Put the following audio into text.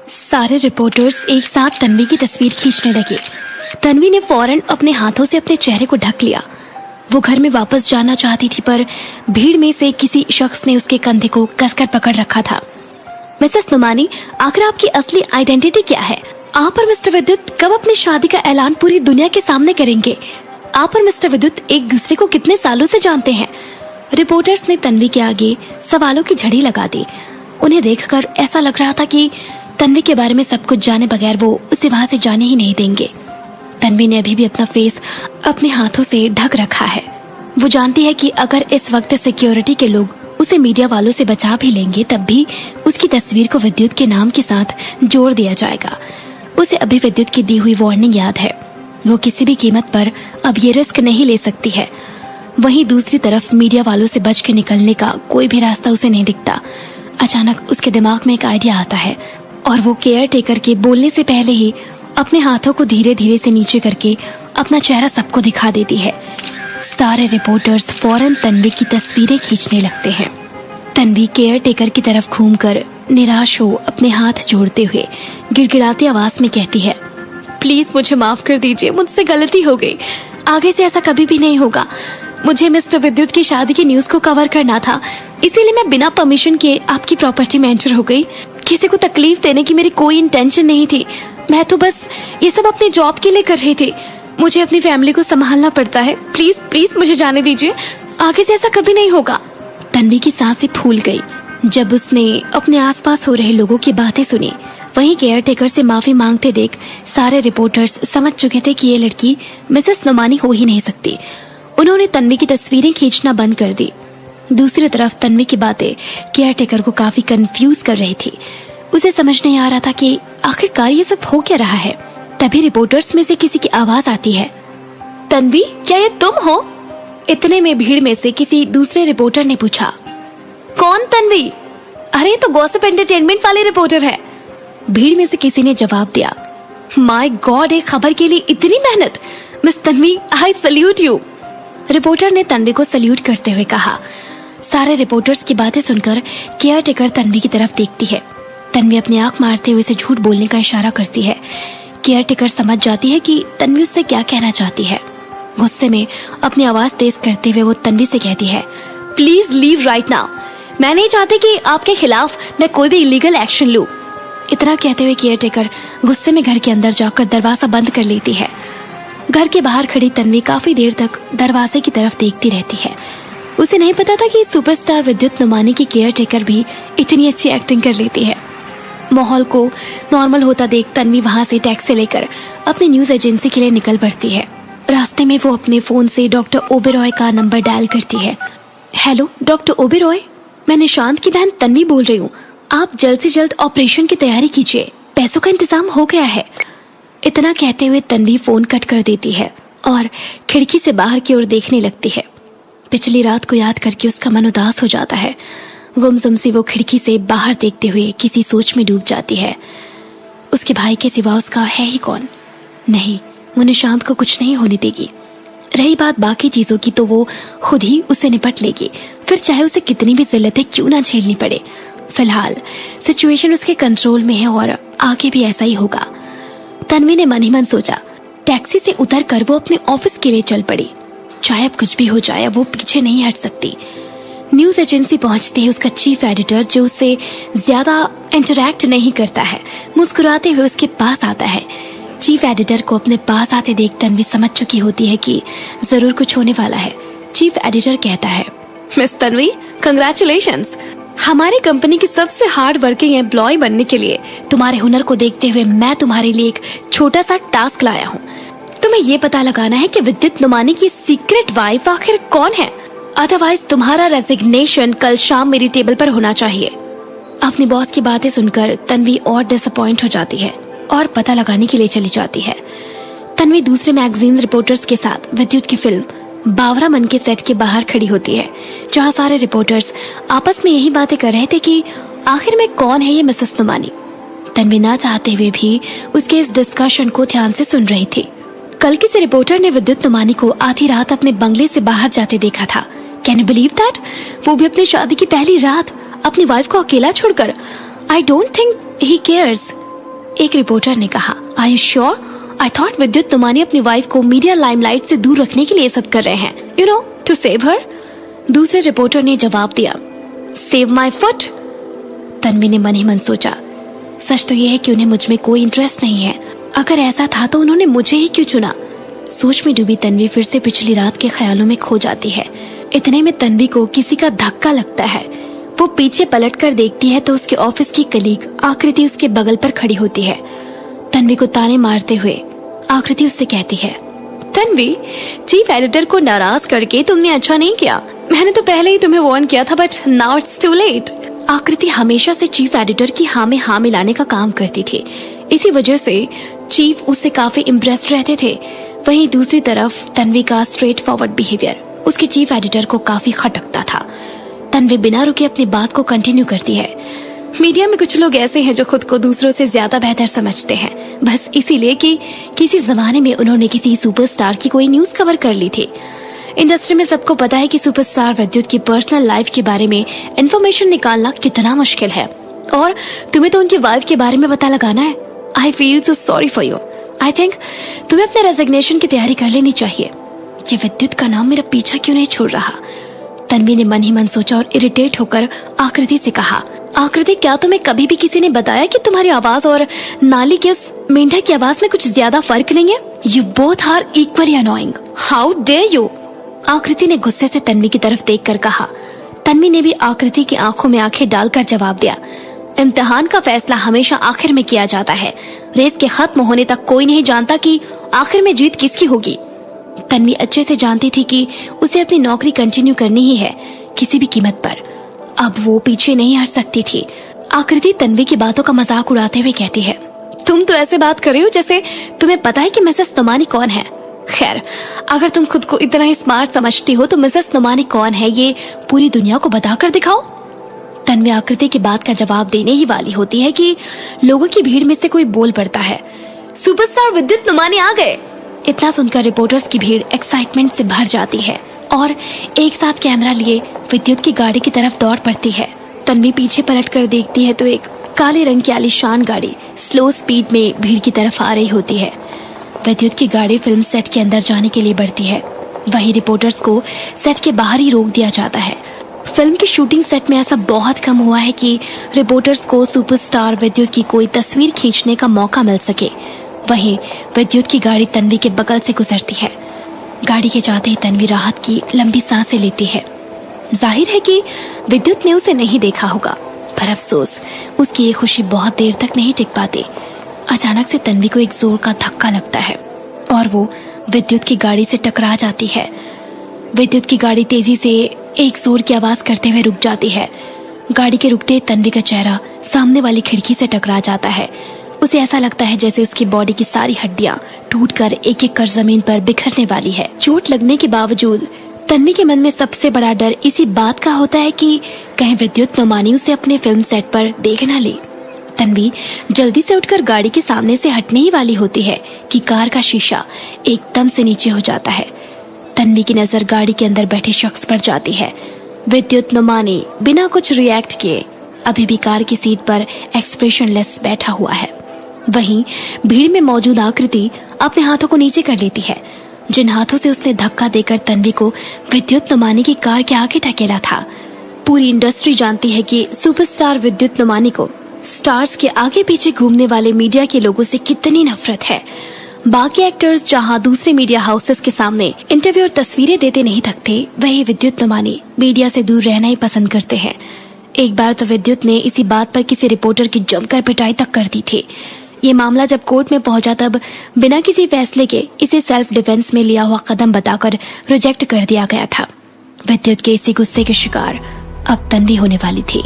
सारे रिपोर्टर्स एक साथ तन्वी की तस्वीर खींचने लगे। तन्वी ने फौरन अपने हाथों से अपने चेहरे को ढक लिया। वो घर में वापस जाना चाहती थी, पर भीड़ में से किसी शख्स ने उसके कंधे को कसकर पकड़ रखा था। मिसेस नुमानी, आखिर आपकी असली आइडेंटिटी क्या है? आप और मिस्टर विद्युत कब अपनी शादी का ऐलान पूरी दुनिया के सामने करेंगे? आप और मिस्टर विद्युत एक दूसरे को कितने सालों से जानते हैं? रिपोर्टर्स ने तन्वी के आगे सवालों की झड़ी लगा दी। उन्हें देखकर ऐसा लग रहा था कि तन्वी के बारे में सब कुछ जाने बगैर वो उसे वहां से जाने ही नहीं देंगे। तन्वी ने अभी भी अपना फेस अपने हाथों से ढक रखा है। वो जानती है कि अगर इस वक्त सिक्योरिटी के लोग उसे मीडिया वालों से बचा भी लेंगे, तब भी उसकी तस्वीर को विद्युत के नाम के साथ जोड़ दिया जाएगा। उसे अभी विद्युत की दी हुई वार्निंग याद है। वो किसी भी कीमत पर अब ये रिस्क नहीं ले सकती है। वहीं दूसरी तरफ मीडिया वालों से बच के निकलने का कोई भी रास्ता उसे नहीं दिखता। अचानक उसके दिमाग में एक आइडिया आता है और वो केयर टेकर के बोलने से पहले ही अपने हाथों को धीरे धीरे से नीचे करके अपना चेहरा सबको दिखा देती है। सारे रिपोर्टर्स फौरन तन्वी की तस्वीरें खींचने लगते हैं। तन्वी केयर टेकर की तरफ घूमकर निराश हो अपने हाथ जोड़ते हुए गिड़गिड़ाती आवाज में कहती है, प्लीज मुझे माफ कर दीजिए, मुझसे गलती हो गई। आगे से ऐसा कभी भी नहीं होगा। मुझे मिस्टर विद्युत की शादी की न्यूज को कवर करना था, इसीलिए मैं बिना परमिशन के आपकी प्रॉपर्टी में एंटर हो गई। किसी को तकलीफ देने की मेरी कोई इंटेंशन नहीं थी। मैं तो बस ये सब अपने जॉब के लिए कर रही थी। मुझे अपनी फैमिली को संभालना पड़ता है। प्लीज प्लीज मुझे जाने दीजिए, आगे से ऐसा कभी नहीं होगा। तन्वी की सांसें फूल गई जब उसने अपने आसपास हो रहे लोगों की बातें सुनी। वहीं केयर टेकर से माफी मांगते देख सारे रिपोर्टर्स समझ चुके थे कि ये लड़की मिसेस नुमानी हो ही नहीं सकती। उन्होंने तन्वी की तस्वीरें खींचना बंद कर दी। दूसरी तरफ तन्वी की बातें केयर टेकर को काफी कंफ्यूज कर रही थी। उसे समझ नहीं आ रहा था कि आखिरकार ये सब हो क्या रहा है। तभी रिपोर्टर्स में से किसी की आवाज आती है, तन्वी, क्या ये तुम हो? इतने में भीड़ में से किसी दूसरे रिपोर्टर ने पूछा, कौन तन्वी? अरे तो गॉसिप एंटरटेनमेंट वाले रिपोर्टर है। भीड़ में से किसी ने जवाब दिया, माय गॉड, एक खबर के लिए इतनी मेहनत। Miss Tanvi, I salute you. Reporter ने तन्वी को सल्यूट करते हुए कहा। सारे रिपोर्टर्स की बातें सुनकर केयर टेकर तन्वी की तरफ देखती है। तन्वी अपनी आंख मारते हुए उसे झूठ बोलने का इशारा करती है। केयर टेकर समझ जाती है कि तन्वी उससे क्या कहना चाहती है। गुस्से में अपनी आवाज तेज करते हुए वो तन्वी से कहती है, प्लीज लीव राइट नाउ। मैं नहीं चाहती कि आपके खिलाफ मैं कोई भी इलीगल एक्शन लूं। इतना कहते हुए केयर टेकर गुस्से में घर के अंदर जाकर दरवाजा बंद कर लेती है। घर के बाहर खड़ी तन्वी काफी देर तक दरवाजे की तरफ देखती रहती है। उसे नहीं पता था कि सुपरस्टार विद्युत नुमानी की केयर टेकर भी इतनी अच्छी एक्टिंग कर लेती है। माहौल को नॉर्मल होता देख तन्वी वहां से टैक्सी लेकर अपनी न्यूज एजेंसी के लिए निकल पड़ती है। रास्ते में वो अपने फोन से डॉक्टर ओबेरॉय का नंबर डायल करती है। हेलो डॉक्टर ओबेरॉय, मैं निशांत की बहन तन्वी बोल रही हूँ। आप जल्द से जल्द ऑपरेशन की तैयारी कीजिए, पैसों का इंतजाम हो गया है। इतना कहते हुए तन्वी फोन कट कर देती है और खिड़की से बाहर की ओर देखने लगती है। पिछली रात को याद करके उसका मन उदास हो जाता है। गुमसुम सी वो खिड़की से बाहर देखते हुए किसी सोच में डूब जाती है। उसके भाई के सिवा उसका है ही कौन? नहीं, वो निशांत को कुछ नहीं होने देगी। रही बात बाकी चीजों की, तो वो खुद ही उसे निपट लेगी, फिर चाहे उसे कितनी भी जिल्लतें क्यों ना झेलनी पड़े। फिलहाल सिचुएशन उसके कंट्रोल में है और आगे भी ऐसा ही होगा। तन्वी ने मन ही मन सोचा। टैक्सी से उतरकर वो अपने ऑफिस के लिए चल पड़ी। चाहे अब कुछ भी हो जाए, वो पीछे नहीं हट सकती। न्यूज एजेंसी पहुंचते ही उसका चीफ एडिटर, जो उससे ज्यादा इंटरैक्ट नहीं करता है, मुस्कुराते हुए उसके पास आता है। चीफ एडिटर को अपने पास आते देख तन्वी समझ चुकी होती है कि जरूर कुछ होने वाला है। चीफ एडिटर कहता है, मिस तन्वी, कंग्रेचुलेशंस। हमारी कंपनी की सबसे हार्ड वर्किंग एम्प्लॉय बनने के लिए तुम्हारे हुनर को देखते हुए मैं तुम्हारे लिए एक छोटा सा टास्क लाया हूँ। तुम्हें ये पता लगाना है कि विद्युत नुमानी की सीक्रेट वाइफ आखिर कौन है। अदरवाइज तुम्हारा रेजिग्नेशन कल शाम मेरी टेबल पर होना चाहिए। अपनी बॉस की बातें सुनकर तन्वी और डिसअपॉइंट हो जाती है और पता लगाने के लिए चली जाती है। तन्वी दूसरे मैगजीन रिपोर्टर्स के साथ विद्युत की फिल्म बावरा मन के सेट के बाहर खड़ी होती है, जहाँ सारे रिपोर्टर्स आपस में यही बातें कर रहे थे कि आखिर में कौन है ये मिसेस नुमानी। तन्वी ना चाहते हुए भी उसके इस डिस्कशन को ध्यान से सुन रही थी। कल किसी रिपोर्टर ने विद्युत नुमानी को आधी रात अपने बंगले से बाहर जाते देखा था। Can you believe that? वो भी अपनी शादी की पहली रात अपनी वाइफ को अकेला छोड़कर। I don't think he cares. एक रिपोर्टर ने कहा। Are you sure? I thought Vidyut Numani अपनी वाइफ को मीडिया लाइमलाइट से दूर रखने के लिए ये सब कर रहे हैं, you know, to save her. दूसरे रिपोर्टर ने जवाब दिया, सेव माई फुट। तन्वी ने मन ही मन सोचा, सच तो यह है कि उन्हें मुझ में कोई इंटरेस्ट नहीं है। अगर ऐसा था तो उन्होंने मुझे ही क्यों चुना? सोच में डूबी तन्वी फिर से पिछली रात के ख्यालों में खो जाती है। इतने में तन्वी को किसी का धक्का लगता है। वो पीछे पलटकर देखती है तो उसके ऑफिस की कलीग आकृति उसके बगल पर खड़ी होती है। तन्वी को ताने मारते हुए आकृति उससे कहती है, तन्वी, चीफ एडिटर को नाराज करके तुमने अच्छा नहीं किया। मैंने तो पहले ही तुम्हें वार्न किया था, but now it's too late. Aakriti हमेशा से चीफ एडिटर की हाँ में हाँ मिलाने का काम करती थी। इसी वजह से चीफ उससे काफी इम्प्रेस्ड रहते थे। वहीं दूसरी तरफ तन्वी का स्ट्रेट फॉरवर्ड बिहेवियर उसके चीफ एडिटर को काफी खटकता था। तन्वी बिना रुके अपनी बात को कंटिन्यू करती है। मीडिया में कुछ लोग ऐसे हैं जो खुद को दूसरों से ज्यादा बेहतर समझते हैं, बस इसीलिए कि किसी जमाने में उन्होंने किसी सुपरस्टार की कोई न्यूज कवर कर ली थी। इंडस्ट्री में सबको पता है कि सुपरस्टार विद्युत की पर्सनल लाइफ के बारे में इंफॉर्मेशन निकालना कितना मुश्किल है, और तुम्हें तो उनकी वाइफ के बारे में पता लगाना है। I feel so sorry for you. I think तुम्हें अपने रेजिग्नेशन की तैयारी कर लेनी चाहिए। ये विद्युत का नाम मेरा पीछा क्यों नहीं छोड़ रहा? तन्वी ने मन ही मन सोचा और इरिटेट होकर आकृति से कहा, आकृति, क्या तुम्हें कभी भी किसी ने बताया कि तुम्हारी आवाज और नाली के उस मेंढक की आवाज में कुछ ज्यादा फर्क नहीं है? You both are equally annoying. How dare you? Aakriti ने गुस्से से तन्वी की तरफ देखकर कहा। तन्वी ने भी आकृति की आंखों में आंखें डालकर जवाब दिया, इम्तिहान का फैसला हमेशा आखिर में किया जाता है। रेस के खत्म होने तक कोई नहीं जानता कि आखिर में जीत किसकी होगी। तन्वी अच्छे से जानती थी कि उसे अपनी नौकरी कंटिन्यू करनी ही है, किसी भी कीमत पर। अब वो पीछे नहीं हट सकती थी। आकृति तन्वी की बातों का मजाक उड़ाते हुए कहती है, तुम तो ऐसे बात कर रही हो जैसे तुम्हें पता है कि मिसेस नुमानी कौन है। खैर, अगर तुम खुद को इतना ही स्मार्ट समझती हो तो मिसेस नुमानी कौन है ये पूरी दुनिया को बताकर दिखाओ। तन्वी आकृति की बात का जवाब देने ही वाली होती है कि लोगों की भीड़ में से कोई बोल पड़ता है, सुपरस्टार विद्युत नुमानी आ गए। इतना सुनकर रिपोर्टर्स की भीड़ एक्साइटमेंट से भर जाती है और एक साथ कैमरा लिए विद्युत की गाड़ी की तरफ दौड़ पड़ती है। तन्वी पीछे पलटकर देखती है तो एक काले रंग की आलीशान गाड़ी स्लो स्पीड में भीड़ की तरफ आ रही होती है। विद्युत की गाड़ी फिल्म सेट के अंदर जाने के लिए बढ़ती है। वहीं रिपोर्टर्स को सेट के बाहर ही रोक दिया जाता है। फिल्म की शूटिंग सेट में ऐसा बहुत कम हुआ है कि रिपोर्टर्स को सुपरस्टार विद्युत की कोई तस्वीर खींचने का मौका मिल सके। वहीं विद्युत की गाड़ी तन्वी के बगल से गुजरती है। गाड़ी के जाते ही तन्वी राहत की लंबी सांसें लेती है। जाहिर है कि विद्युत ने उसे नहीं देखा होगा, पर अफसोस उसकी ये खुशी बहुत देर तक नहीं टिक पाती। अचानक से तन्वी को एक जोर का धक्का लगता है और वो विद्युत की गाड़ी से टकरा जाती है। विद्युत की गाड़ी तेजी से एक जोर की आवाज करते हुए रुक जाती है। गाड़ी के रुकते तन्वी का चेहरा सामने वाली खिड़की से टकरा जाता है। उसे ऐसा लगता है जैसे उसकी बॉडी की सारी हड्डियां टूटकर एक एक कर जमीन पर बिखरने वाली है। चोट लगने के बावजूद तन्वी के मन में सबसे बड़ा डर इसी बात का होता है कि कहीं विद्युत नुमानी उसे अपने फिल्म सेट पर देख न ले। तन्वी जल्दी से उठकर गाड़ी के सामने से हटने ही वाली होती है कि कार का शीशा एकदम से नीचे हो जाता है। तन्वी की नजर गाड़ी के अंदर बैठे शख्स पर जाती है। विद्युत नुमानी बिना कुछ रिएक्ट किए अभी भी कार की सीट पर एक्सप्रेशनलेस बैठा हुआ है। वहीं भीड़ में मौजूद आकृति अपने हाथों को नीचे कर लेती है, जिन हाथों से उसने धक्का देकर तन्वी को विद्युत नुमानी की कार के आगे ढकेला था। पूरी इंडस्ट्री जानती है कि सुपरस्टार विद्युत नुमानी को स्टार्स के आगे पीछे घूमने वाले मीडिया के लोगों से कितनी नफरत है। बाकी एक्टर्स जहां दूसरे मीडिया हाउसेस के सामने इंटरव्यू और तस्वीरें देते नहीं थकते, वही विद्युत नुमानी मीडिया से दूर रहना ही पसंद करते हैं। एक बार तो विद्युत ने इसी बात पर किसी रिपोर्टर की जमकर पिटाई तक कर दी थी। ये मामला जब कोर्ट में पहुंचा तब बिना किसी फैसले के इसे सेल्फ डिफेंस में लिया हुआ कदम बताकर रिजेक्ट कर दिया गया था। विद्युत के इसी गुस्से के शिकार अब तन्वी होने वाली थी।